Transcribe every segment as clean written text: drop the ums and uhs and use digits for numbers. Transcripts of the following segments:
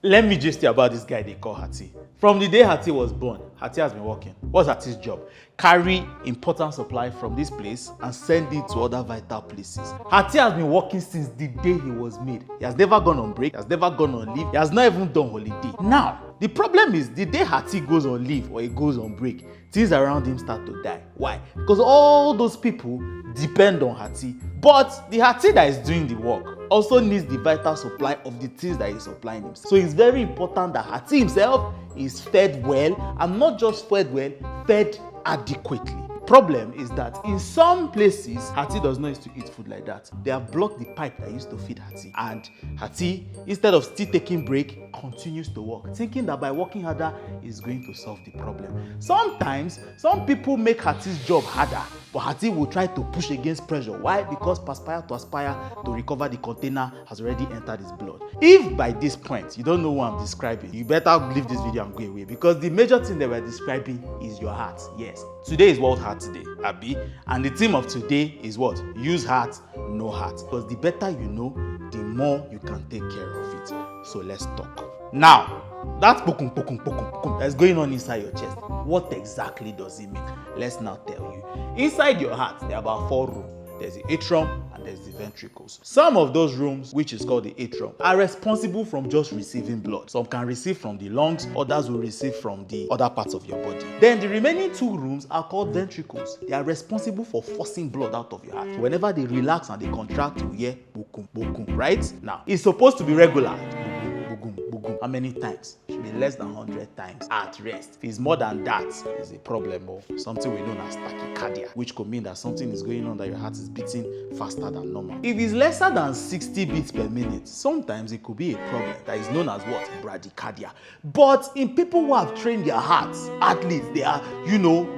Let me just tell you about this guy they call Hati. From the day Hati was born, Hati has been working. What's Hati's job? Carry important supply from this place and send it to other vital places. Hati has been working since the day he was made. He has never gone on break, he has never gone on leave, he has not even done holiday. Now, the problem is the day Hati goes on leave or he goes on break, things around him start to die. Why? Because all those people depend on Hati. But the Hati that is doing the work also needs the vital supply of the things that he's supplying himself. So it's very important that Hati himself is fed well, and not just fed well, fed adequately. Problem is that in some places, Hati does not used to eat food like that. They have blocked the pipe that used to feed Hati. And Hati, instead of still taking break, continues to work, thinking that by working harder is going to solve the problem. Sometimes, some people make Hati's job harder, but Hati will try to push against pressure. Why? Because perspire to aspire to recover the container has already entered his blood. If by this point you don't know what I'm describing, you better leave this video and go away, because the major thing that we're describing is your heart. Yes, today is World Heart Day, Abi, and the theme of today is what? Use heart, no heart. Because the better you know, the more you can take care of it. So let's talk. Now, that pokum that's going on inside your chest, what exactly does it mean? Let's now tell you. Inside your heart, there are about 4 rooms. There's the atrium and there's the ventricles. Some of those rooms, which is called the atrium, are responsible from just receiving blood. Some can receive from the lungs, others will receive from the other parts of your body. Then the remaining 2 rooms are called ventricles. They are responsible for forcing blood out of your heart. So whenever they relax and they contract, you hear bokum, bokum, right? Now, it's supposed to be regular. Bokum, bokum. How many times? It should be less than 100 times at rest. If it's more than that, it's a problem of something we know as tachycardia, which could mean that something is going on, that your heart is beating faster than normal. If it's lesser than 60 beats per minute, sometimes it could be a problem that is known as what? Bradycardia. But in people who have trained their hearts, athletes, they are,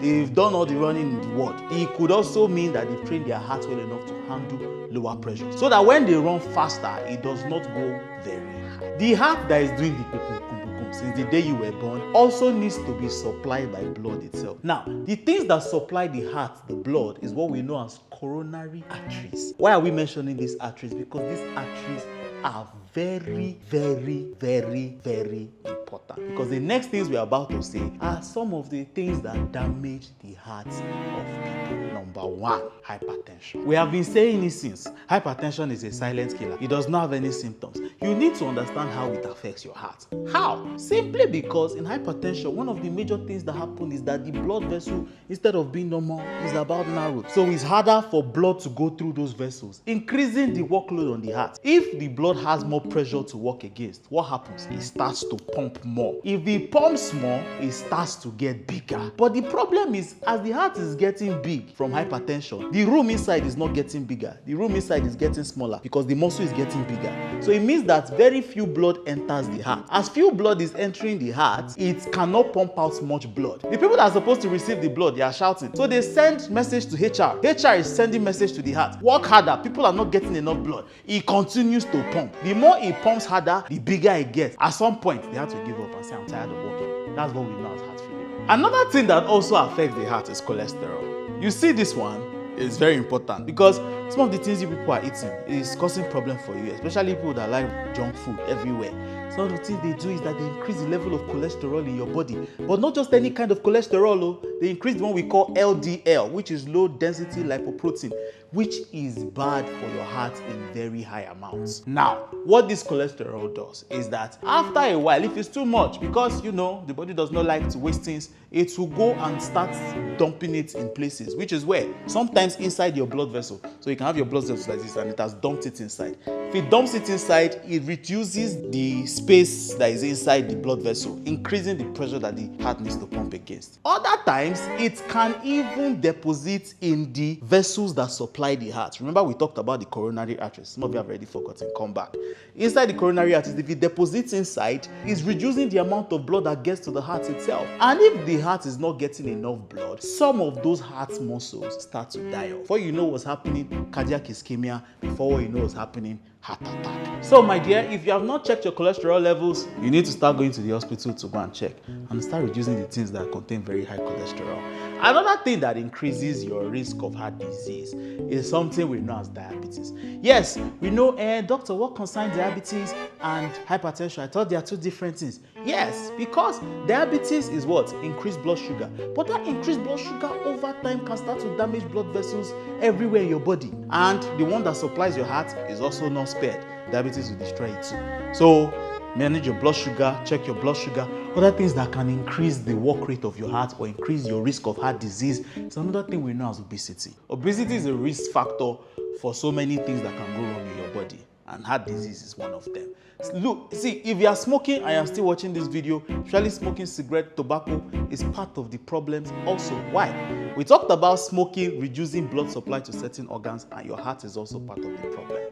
they've done all the running in the world. It could also mean that they've trained their hearts well enough to handle lower pressure, so that when they run faster, it does not go very high. The heart that is doing the since the day you were born also needs to be supplied by blood itself. Now, the things that supply the heart, the blood, is what we know as coronary arteries. Why are we mentioning these arteries? Because these arteries are very, very, very, very important. Because the next things we are about to say are some of the things that damage the hearts of people. Number 1, hypertension. We have been saying it since. Hypertension is a silent killer. It does not have any symptoms. You need to understand how it affects your heart. How? Simply because in hypertension, one of the major things that happen is that the blood vessel, instead of being normal, is about narrowed. So it's harder for blood to go through those vessels, increasing the workload on the heart. If the blood has more pressure to work against, what happens? It starts to pump more. If it pumps more, it starts to get bigger. But the problem is, as the heart is getting big from hypertension, the room inside is not getting bigger. The room inside is getting smaller because the muscle is getting bigger. So it means that very few blood enters the heart. As few blood is entering the heart, it cannot pump out much blood. The people that are supposed to receive the blood, they are shouting. So they send message to HR. HR is sending message to the heart. Work harder. People are not getting enough blood. It continues to pump. The more it pumps harder, the bigger it gets. At some point, they have to give up and say, I'm tired of working. That's what we know as heart failure. Another thing that also affects the heart is cholesterol. You see, this one is very important because some of the things you people are eating is causing problem for you, especially people that like junk food everywhere. Some of the things they do is that they increase the level of cholesterol in your body. But not just any kind of cholesterol, they increase the one we call LDL, which is low density lipoprotein, which is bad for your heart in very high amounts. Now, what this cholesterol does is that after a while, if it's too much, because the body does not like to waste things, it will go and start dumping it in places, which is where? Sometimes inside your blood vessel. So you can have your blood vessel like this and it has dumped it inside. If it dumps it inside, it reduces the space that is inside the blood vessel, increasing the pressure that the heart needs to pump against. Other times, it can even deposit in the vessels that supply the heart. Remember, we talked about the coronary arteries. Some of you have already forgotten. Come back. Inside the coronary arteries, if it deposits inside, it's reducing the amount of blood that gets to the heart itself. And if the heart is not getting enough blood, some of those heart muscles start to die off. Before you know what's happening, cardiac ischemia. Before you know what's happening, heart attack. So my dear, if you have not checked your cholesterol levels, you need to start going to the hospital to go and check and start reducing the things that contain very high cholesterol. Another thing that increases your risk of heart disease is something we know as diabetes. Yes, we know, doctor, what concerns diabetes and hypertension? I thought they are two different things. Yes, because diabetes is what? Increased blood sugar. But that increased blood sugar over time can start to damage blood vessels everywhere in your body. And the one that supplies your heart is also not spared. Diabetes will destroy it too. So manage your blood sugar, check your blood sugar. Other things that can increase the work rate of your heart or increase your risk of heart disease is another thing we know as obesity. Obesity is a risk factor for so many things that can go wrong in your body, and heart disease is one of them. Look, see, if you are smoking and you are still watching this video, especially smoking cigarette, tobacco is part of the problems also. Why? We talked about smoking reducing blood supply to certain organs, and your heart is also part of the problem.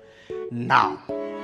Now,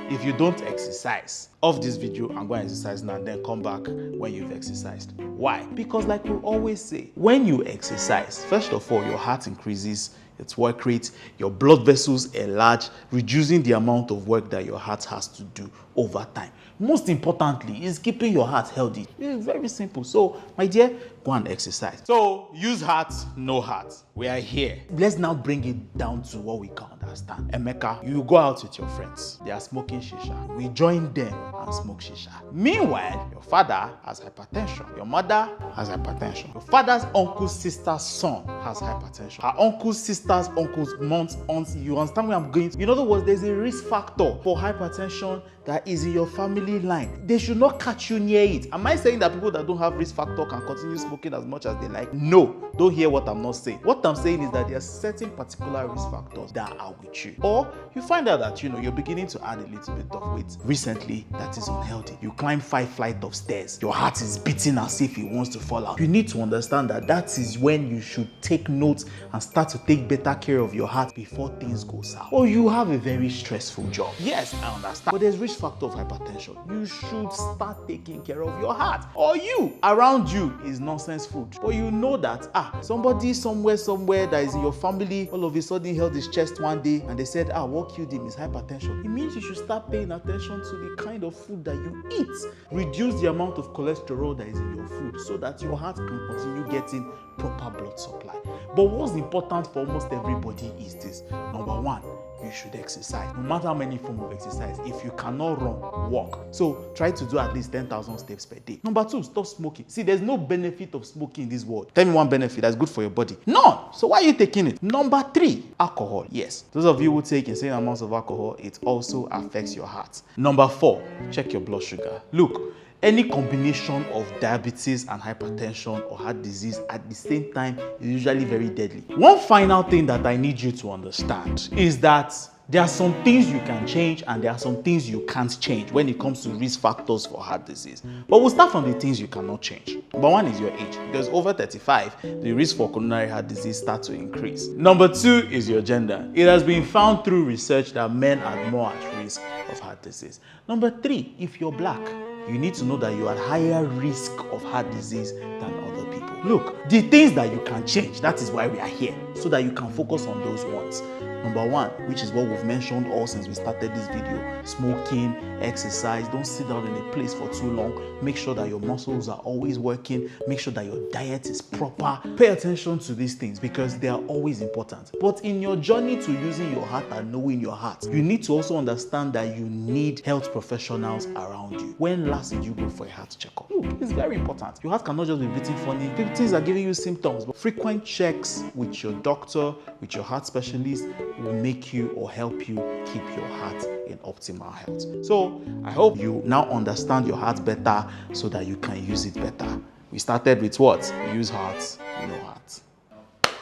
if you don't exercise, off this video and go and exercise now, and then come back when you've exercised. Why? Because like we always say, when you exercise, first of all, your heart increases its work rate, your blood vessels enlarge, reducing the amount of work that your heart has to do over time. Most importantly is keeping your heart healthy. It's very simple. So, my dear, go and exercise. So, use heart, no heart. We are here. Let's now bring it down to what we can understand. Emeka, you go out with your friends. They are smoking shisha. We join them and smoke shisha. Meanwhile, your father has hypertension. Your mother has hypertension. Your father's uncle's sister's son has hypertension. Her uncle's sister's uncle's mom's aunts. You understand where I'm going? In other words, there's a risk factor for hypertension that is in your family line. They should not catch you near it. Am I saying that people that don't have risk factor can continue smoking as much as they like? No, don't hear what I'm not saying. What I'm saying is that there are certain particular risk factors that are with you. Or you find out that you're beginning to add a little bit of weight recently that is unhealthy. You climb 5 flights of stairs. Your heart is beating as if it wants to fall out. You need to understand that that is when you should take note and start to take better care of your heart before things go south. Or you have a very stressful job. Yes, I understand. But there's risk factor of hypertension. You should start taking care of your heart. Or you, around you is nonsense food. But you know that, somebody somewhere that is in your family, all of a sudden held his chest one day and they said, what killed him is hypertension. It means you should start paying attention to the kind of food that you eat. Reduce the amount of cholesterol that is in your food so that your heart can continue getting proper blood supply. But what's important for almost everybody is this. Number one, you should exercise. No matter how many forms of exercise, if you cannot run, walk. So try to do at least 10,000 steps per day. Number two, stop smoking. See, there's no benefit of smoking in this world. Tell me one benefit that's good for your body. None. So why are you taking it? Number three, alcohol. Yes, those of you who take insane amounts of alcohol, it also affects your heart. Number four, check your blood sugar. Look, any combination of diabetes and hypertension or heart disease at the same time is usually very deadly. One final thing that I need you to understand is that there are some things you can change and there are some things you can't change when it comes to risk factors for heart disease. But we'll start from the things you cannot change. Number one is your age, because over 35, the risk for coronary heart disease starts to increase. Number two is your gender. It has been found through research that men are more at risk of heart disease. Number three, if you're black, you need to know that you are at higher risk of heart disease than other people. Look, the things that you can change, that is why we are here, so that you can focus on those ones. Number one, which is what we've mentioned all since we started this video, smoking, exercise. Don't sit down in a place for too long. Make sure that your muscles are always working. Make sure that your diet is proper. Pay attention to these things because they are always important. But in your journey to using your heart and knowing your heart, you need to also understand that you need health professionals around you. When last did you go for a heart checkup? Look, it's very important. Your heart cannot just be beating funny. Things are giving you symptoms, but frequent checks with your doctor, with your heart specialist, will make you or help you keep your heart in optimal health. So I hope you now understand your heart better so that you can use it better. We started with what? Use heart, no heart.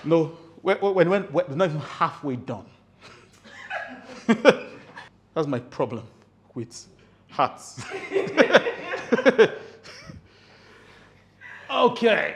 No, we're not even halfway done. That's my problem with hearts. Okay.